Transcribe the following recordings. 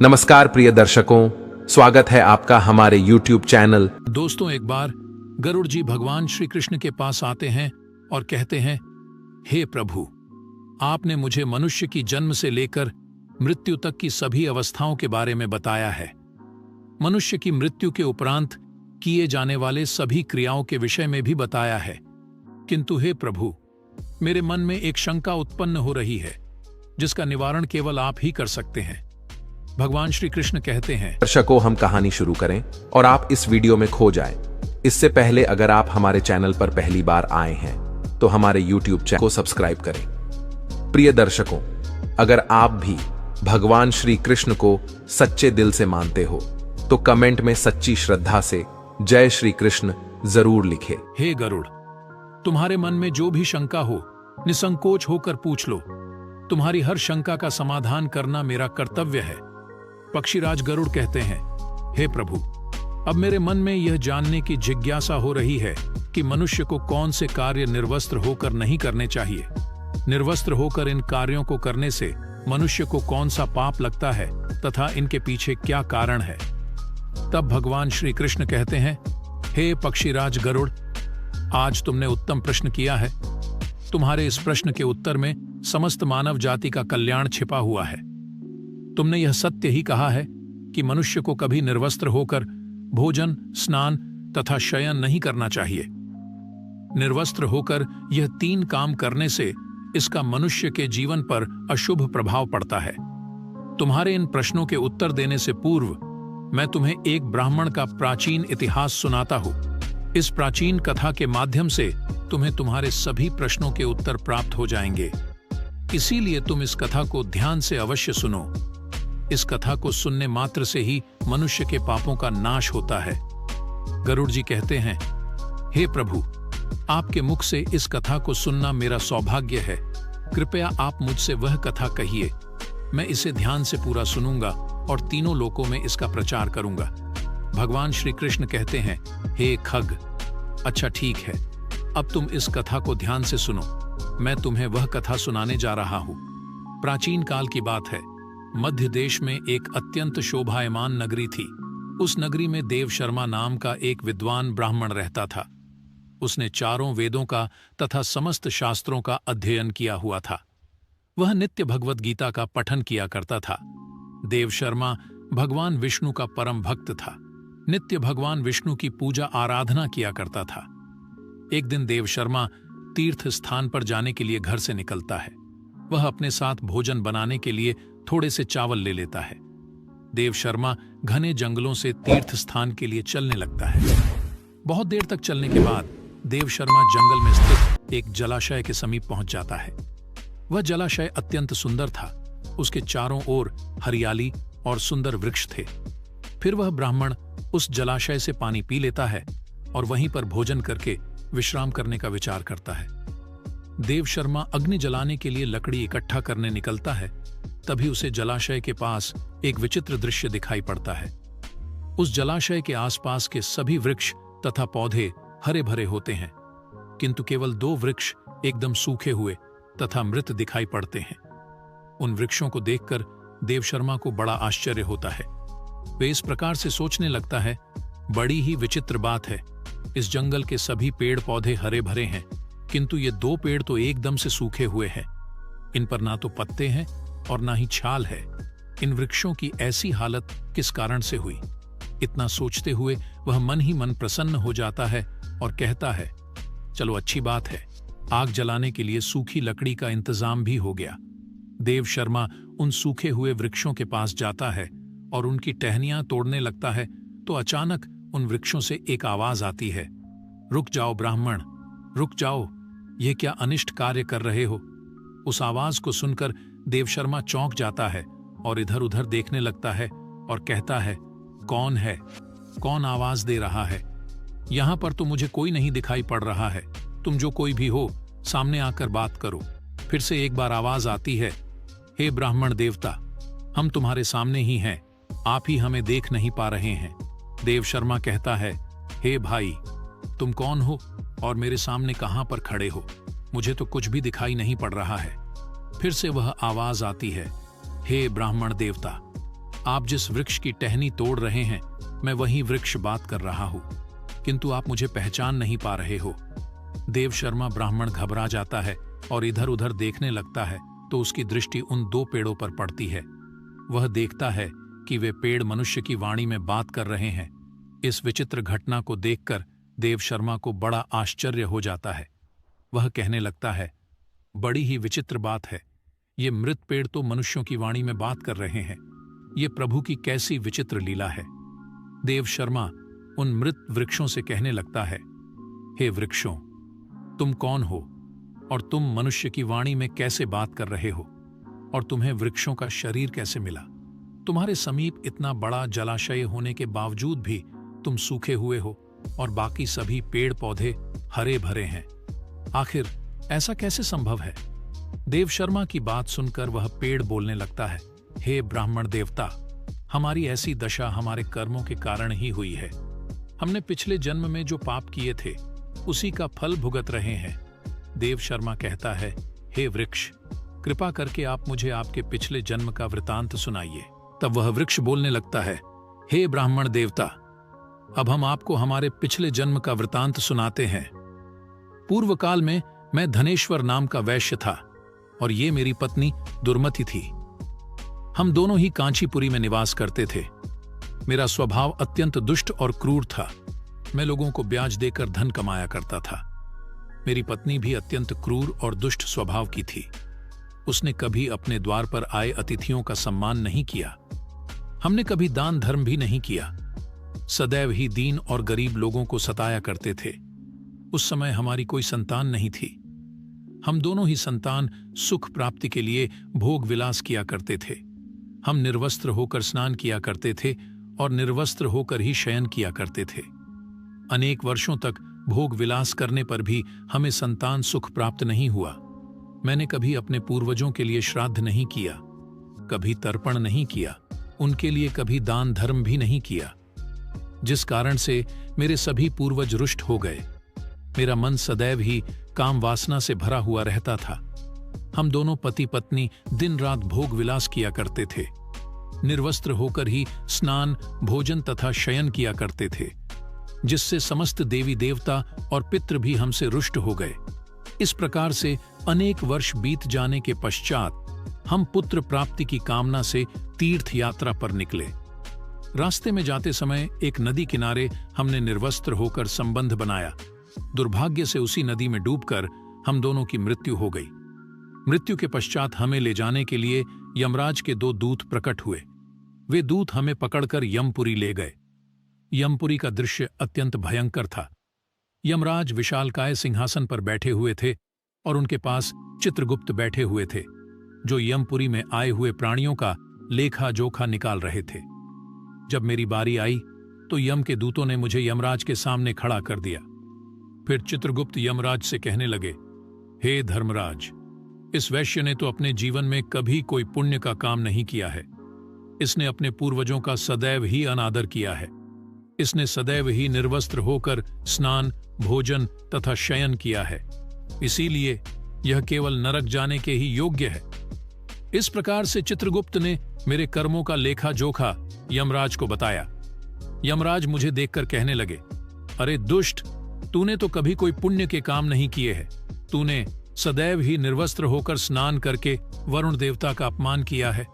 नमस्कार प्रिय दर्शकों, स्वागत है आपका हमारे YouTube चैनल। दोस्तों, एक बार गरुड़ जी भगवान श्री कृष्ण के पास आते हैं और कहते हैं, हे प्रभु, आपने मुझे मनुष्य की जन्म से लेकर मृत्यु तक की सभी अवस्थाओं के बारे में बताया है। मनुष्य की मृत्यु के उपरांत किए जाने वाले सभी क्रियाओं के विषय में भी बताया है। किंतु हे प्रभु, मेरे मन में एक शंका उत्पन्न हो रही है जिसका निवारण केवल आप ही कर सकते हैं। भगवान श्री कृष्ण कहते हैं, दर्शकों, हम कहानी शुरू करें और आप इस वीडियो में खो जाएं। इससे पहले अगर आप हमारे चैनल पर पहली बार आए हैं तो हमारे YouTube चैनल को सब्सक्राइब करें। प्रिय दर्शकों, अगर आप भी भगवान श्री कृष्ण को सच्चे दिल से मानते हो तो कमेंट में सच्ची श्रद्धा से जय श्री कृष्ण जरूर लिखें। हे गरुड़, तुम्हारे मन में जो भी शंका हो निसंकोच होकर पूछ लो। तुम्हारी हर शंका का समाधान करना मेरा कर्तव्य है। पक्षीराज गरुड़ कहते हैं, हे प्रभु, अब मेरे मन में यह जानने की जिज्ञासा हो रही है कि मनुष्य को कौन से कार्य निर्वस्त्र होकर नहीं करने चाहिए। निर्वस्त्र होकर इन कार्यों को करने से मनुष्य को कौन सा पाप लगता है तथा इनके पीछे क्या कारण है। तब भगवान श्री कृष्ण कहते हैं, हे पक्षीराज गरुड़, आज तुमने उत्तम प्रश्न किया है। तुम्हारे इस प्रश्न के उत्तर में समस्त मानव जाति का कल्याण छिपा हुआ है। तुमने यह सत्य ही कहा है कि मनुष्य को कभी निर्वस्त्र होकर भोजन, स्नान तथा शयन नहीं करना चाहिए। निर्वस्त्र होकर यह तीन काम करने से इसका मनुष्य के जीवन पर अशुभ प्रभाव पड़ता है। तुम्हारे इन प्रश्नों के उत्तर देने से पूर्व मैं तुम्हें एक ब्राह्मण का प्राचीन इतिहास सुनाता हूं। इस प्राचीन कथा के माध्यम से तुम्हें तुम्हारे सभी प्रश्नों के उत्तर प्राप्त हो जाएंगे। इसीलिए तुम इस कथा को ध्यान से अवश्य सुनो। इस कथा को सुनने मात्र से ही मनुष्य के पापों का नाश होता है। गरुड़ जी कहते हैं, हे प्रभु, आपके मुख से इस कथा को सुनना मेरा सौभाग्य है। कृपया आप मुझसे वह कथा कहिए। मैं इसे ध्यान से पूरा सुनूंगा और तीनों लोकों में इसका प्रचार करूंगा। भगवान श्री कृष्ण कहते हैं, हे खग, अच्छा ठीक है, अब तुम इस कथा को ध्यान से सुनो। मैं तुम्हें वह कथा सुनाने जा रहा हूं। प्राचीन काल की बात है। मध्य देश में एक अत्यंत शोभायमान नगरी थी। उस नगरी में देव शर्मा नाम का एक विद्वान ब्राह्मण रहता था। उसने चारों वेदों का तथा समस्त शास्त्रों का अध्ययन किया हुआ था। वह नित्य भगवत गीता का पठन किया करता था। देव शर्मा भगवान विष्णु का परम भक्त था। नित्य भगवान विष्णु की पूजा आराधना किया करता था। एक दिन देव शर्मा तीर्थ स्थान पर जाने के लिए घर से निकलता है। वह अपने साथ भोजन बनाने के लिए थोड़े से चावल ले लेता है। देव शर्मा घने जंगलों से तीर्थ स्थान के लिए चलने लगता है। बहुत देर तक चलने के बाद देव शर्मा जंगल में स्थित एक जलाशय के समीप पहुंच जाता है। वह जलाशय अत्यंत सुंदर था। उसके चारों ओर हरियाली और सुंदर वृक्ष थे। फिर वह ब्राह्मण उस जलाशय से पानी पी लेता है और वहीं पर भोजन करके विश्राम करने का विचार करता है। देव शर्मा अग्नि जलाने के लिए लकड़ी इकट्ठा करने निकलता है। तभी उसे जलाशय के पास एक विचित्र दृश्य दिखाई पड़ता है। उस जलाशय के आसपास के सभी वृक्ष तथा पौधे हरे भरे होते हैं, किंतु केवल 2 वृक्ष एकदम सूखे हुए तथा मृत दिखाई पड़ते हैं। उन वृक्षों को देखकर देव शर्मा को बड़ा आश्चर्य होता है। वे इस प्रकार से सोचने लगता है, बड़ी ही विचित्र बात है। इस जंगल के सभी पेड़ पौधे हरे भरे हैं, किंतु ये 2 पेड़ तो एकदम से सूखे हुए हैं। इन पर ना तो पत्ते हैं और ना ही छाल है। इन वृक्षों की ऐसी हालत किस कारण से हुई? इतना सोचते हुए वह मन ही मन प्रसन्न हो जाता है और कहता है, चलो अच्छी बात है, आग जलाने के लिए सूखी लकड़ी का इंतजाम भी हो गया। देव शर्मा उन सूखे हुए वृक्षों के पास जाता है और उनकी टहनियां तोड़ने लगता है तो अचानक उन वृक्षों से एक आवाज आती है, रुक जाओ ब्राह्मण, रुक जाओ, ये क्या अनिष्ट कार्य कर रहे हो? उस आवाज को सुनकर देव शर्मा चौंक जाता है और इधर उधर देखने लगता है और कहता है, कौन है? कौन आवाज दे रहा है? यहां पर तो मुझे कोई नहीं दिखाई पड़ रहा है। तुम जो कोई भी हो, सामने आकर बात करो। फिर से एक बार आवाज आती है, हे ब्राह्मण देवता, हम तुम्हारे सामने ही हैं, आप ही हमें देख नहीं पा रहे हैं। देव शर्मा कहता है, हे भाई, तुम कौन हो और मेरे सामने कहां पर खड़े हो? मुझे तो कुछ भी दिखाई नहीं पड़ रहा है। फिर से वह आवाज आती है, हे ब्राह्मण देवता, आप जिस वृक्ष की टहनी तोड़ रहे हैं, मैं वही वृक्ष बात कर रहा हूं, किंतु आप मुझे पहचान नहीं पा रहे हो। देव शर्मा ब्राह्मण घबरा जाता है और इधर उधर देखने लगता है तो उसकी दृष्टि उन 2 पेड़ों पर पड़ती है। वह देखता है कि वे पेड़ मनुष्य की वाणी में बात कर रहे हैं। इस विचित्र घटना को देखकर देव शर्मा को बड़ा आश्चर्य हो जाता है। वह कहने लगता है, बड़ी ही विचित्र बात है, ये मृत पेड़ तो मनुष्यों की वाणी में बात कर रहे हैं। ये प्रभु की कैसी विचित्र लीला है। देव शर्मा उन मृत वृक्षों से कहने लगता है, हे वृक्षों, तुम कौन हो और तुम मनुष्य की वाणी में कैसे बात कर रहे हो, और तुम्हें वृक्षों का शरीर कैसे मिला? तुम्हारे समीप इतना बड़ा जलाशय होने के बावजूद भी तुम सूखे हुए हो और बाकी सभी पेड़ पौधे हरे भरे हैं। आखिर ऐसा कैसे संभव है? देव शर्मा की बात सुनकर वह पेड़ बोलने लगता है, हे ब्राह्मण देवता, हमारी ऐसी दशा हमारे कर्मों के कारण ही हुई है। हमने पिछले जन्म में जो पाप किए थे उसी का फल भुगत रहे हैं। देव शर्मा कहता है, हे वृक्ष, कृपा करके आप मुझे आपके पिछले जन्म का वृतांत सुनाइए। तब वह वृक्ष बोलने लगता है, हे ब्राह्मण देवता, अब हम आपको हमारे पिछले जन्म का वृतांत सुनाते हैं। पूर्व काल में मैं धनेश्वर नाम का वैश्य था और ये मेरी पत्नी दुर्मति थी। हम दोनों ही कांचीपुरी में निवास करते थे। मेरा स्वभाव अत्यंत दुष्ट और क्रूर था। मैं लोगों को ब्याज देकर धन कमाया करता था। मेरी पत्नी भी अत्यंत क्रूर और दुष्ट स्वभाव की थी। उसने कभी अपने द्वार पर आए अतिथियों का सम्मान नहीं किया। हमने कभी दान धर्म भी नहीं किया। सदैव ही दीन और गरीब लोगों को सताया करते थे। उस समय हमारी कोई संतान नहीं थी। हम दोनों ही संतान सुख प्राप्ति के लिए भोग विलास किया करते थे। हम निर्वस्त्र होकर स्नान किया करते थे और निर्वस्त्र होकर ही शयन किया करते थे। अनेक वर्षों तक भोग विलास करने पर भी हमें संतान सुख प्राप्त नहीं हुआ। मैंने कभी अपने पूर्वजों के लिए श्राद्ध नहीं किया, कभी तर्पण नहीं किया, उनके लिए कभी दान धर्म भी नहीं किया, जिस कारण से मेरे सभी पूर्वज रुष्ट हो गए। मेरा मन सदैव ही काम वासना से भरा हुआ रहता था। हम दोनों पति पत्नी दिन रात भोग विलास किया करते थे। निर्वस्त्र होकर ही स्नान, भोजन तथा शयन किया करते थे, जिससे समस्त देवी देवता और पितृ भी हमसे रुष्ट हो गए। इस प्रकार से अनेक वर्ष बीत जाने के पश्चात हम पुत्र प्राप्ति की कामना से तीर्थ यात्रा पर निकले। रास्ते में जाते समय एक नदी किनारे हमने निर्वस्त्र होकर संबंध बनाया। दुर्भाग्य से उसी नदी में डूबकर हम दोनों की मृत्यु हो गई। मृत्यु के पश्चात हमें ले जाने के लिए यमराज के 2 दूत प्रकट हुए। वे दूत हमें पकड़कर यमपुरी ले गए। यमपुरी का दृश्य अत्यंत भयंकर था। यमराज विशालकाय सिंहासन पर बैठे हुए थे और उनके पास चित्रगुप्त बैठे हुए थे, जो यमपुरी में आए हुए प्राणियों का लेखा जोखा निकाल रहे थे। जब मेरी बारी आई तो यम के दूतों ने मुझे यमराज के सामने खड़ा कर दिया। फिर चित्रगुप्त यमराज से कहने लगे, हे धर्मराज, इस वैश्य ने तो अपने जीवन में कभी कोई पुण्य का काम नहीं किया है। इसने अपने पूर्वजों का सदैव ही अनादर किया है। इसने सदैव ही निर्वस्त्र होकर स्नान, भोजन तथा शयन किया है। इसीलिए यह केवल नरक जाने के ही योग्य है। इस प्रकार से चित्रगुप्त ने मेरे कर्मों का लेखा जोखा यमराज को बताया। यमराज मुझे देखकर कहने लगे, अरे दुष्ट, तूने तो कभी कोई पुण्य के काम नहीं किए हैं। तूने सदैव ही निर्वस्त्र होकर स्नान करके वरुण देवता का अपमान किया है।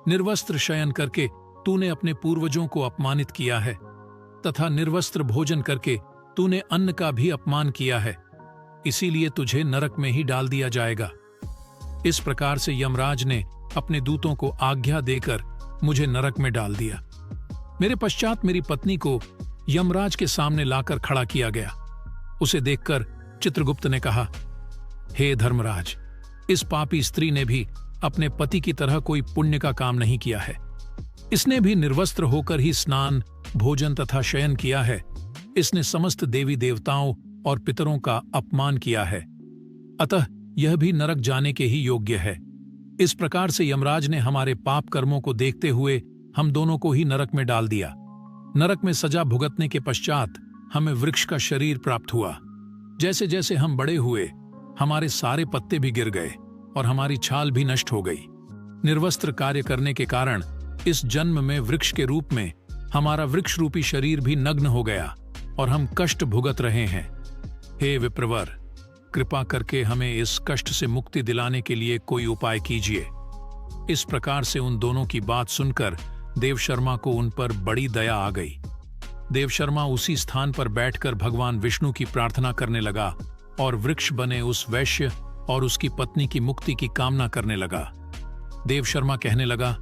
निर्वस्त्र शयन करके तूने अपने पूर्वजों को अपमानित किया है तथा निर्वस्त्र भोजन करके तूने अन्न का भी अपमान किया है। इसीलिए तुझे नरक में ही डाल दिया जाएगा। इस प्रकार से यमराज ने अपने दूतों को आज्ञा देकर मुझे नरक में डाल दिया। मेरे पश्चात मेरी पत्नी को यमराज के सामने लाकर खड़ा किया गया। उसे देखकर चित्रगुप्त ने कहा, हे धर्मराज, इस पापी स्त्री ने भी अपने पति की तरह कोई पुण्य का काम नहीं किया है। इसने भी निर्वस्त्र होकर ही स्नान, भोजन तथा शयन किया है। इसने समस्त देवी देवताओं और पितरों का अपमान किया है। अतः यह भी नरक जाने के ही योग्य है। इस प्रकार से यमराज ने हमारे पाप कर्मों को देखते हुए हम दोनों को ही नरक में डाल दिया। नरक में सजा भुगतने के पश्चात हमें वृक्ष का शरीर प्राप्त हुआ। जैसे जैसे हम बड़े हुए, हमारे सारे पत्ते भी गिर गए और हमारी छाल भी नष्ट हो गई। निर्वस्त्र कार्य करने के कारण इस जन्म में वृक्ष के रूप में हमारा वृक्ष रूपी शरीर भी नग्न हो गया और हम कष्ट भुगत रहे हैं। हे विप्रवर, कृपा करके हमें इस कष्ट से मुक्ति दिलाने के लिए कोई उपाय कीजिए। इस प्रकार से उन दोनों की बात सुनकर देवशर्मा को उन पर बड़ी दया आ गई। देवशर्मा उसी स्थान पर बैठकर भगवान विष्णु की प्रार्थना करने लगा और वृक्ष बने उस वैश्य और उसकी पत्नी की मुक्ति की कामना करने लगा। देवशर्मा कहने लगा,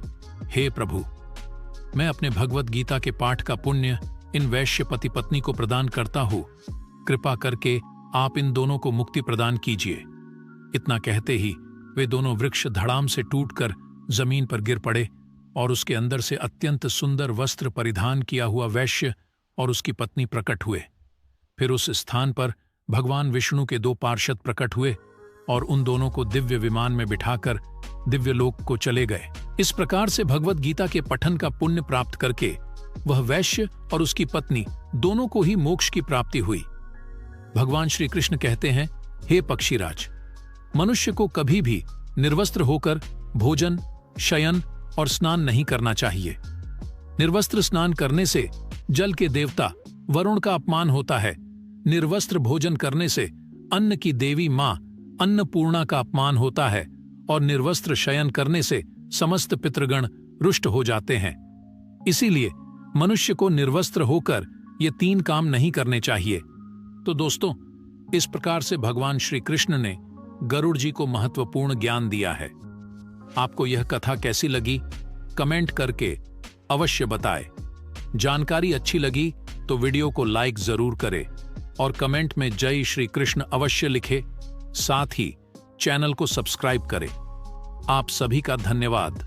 हे प्रभु, मैं अपने भगवत गीता के पाठ का पुण्य इन वैश्य पति पत्नी को प्रदान करता हूं। कृपा करके आप इन दोनों को मुक्ति प्रदान कीजिए। इतना कहते ही वे दोनों वृक्ष धड़ाम से टूटकर जमीन पर गिर पड़े और उसके अंदर से अत्यंत सुंदर वस्त्र परिधान किया हुआ वैश्य और उसकी पत्नी प्रकट हुए। फिर उस स्थान पर भगवान विष्णु के 2 पार्षद प्रकट हुए और उन दोनों को दिव्य विमान में बिठाकर दिव्य लोक को चले गए। इस प्रकार से भगवत गीता के पठन का पुण्य प्राप्त करके वह वैश्य और उसकी पत्नी दोनों को ही मोक्ष की प्राप्ति हुई। भगवान श्री कृष्ण कहते हैं, हे पक्षीराज, मनुष्य को कभी भी निर्वस्त्र होकर भोजन, शयन और स्नान नहीं करना चाहिए। निर्वस्त्र स्नान करने से जल के देवता वरुण का अपमान होता है। निर्वस्त्र भोजन करने से अन्न की देवी मां अन्नपूर्णा का अपमान होता है और निर्वस्त्र शयन करने से समस्त पितृगण रुष्ट हो जाते हैं। इसीलिए मनुष्य को निर्वस्त्र होकर ये 3 काम नहीं करने चाहिए। तो दोस्तों, इस प्रकार से भगवान श्री कृष्ण ने गरुड़ जी को महत्वपूर्ण ज्ञान दिया है। आपको यह कथा कैसी लगी, कमेंट करके अवश्य बताएं। जानकारी अच्छी लगी तो वीडियो को लाइक जरूर करें और कमेंट में जय श्री कृष्ण अवश्य लिखें। साथ ही चैनल को सब्सक्राइब करें। आप सभी का धन्यवाद।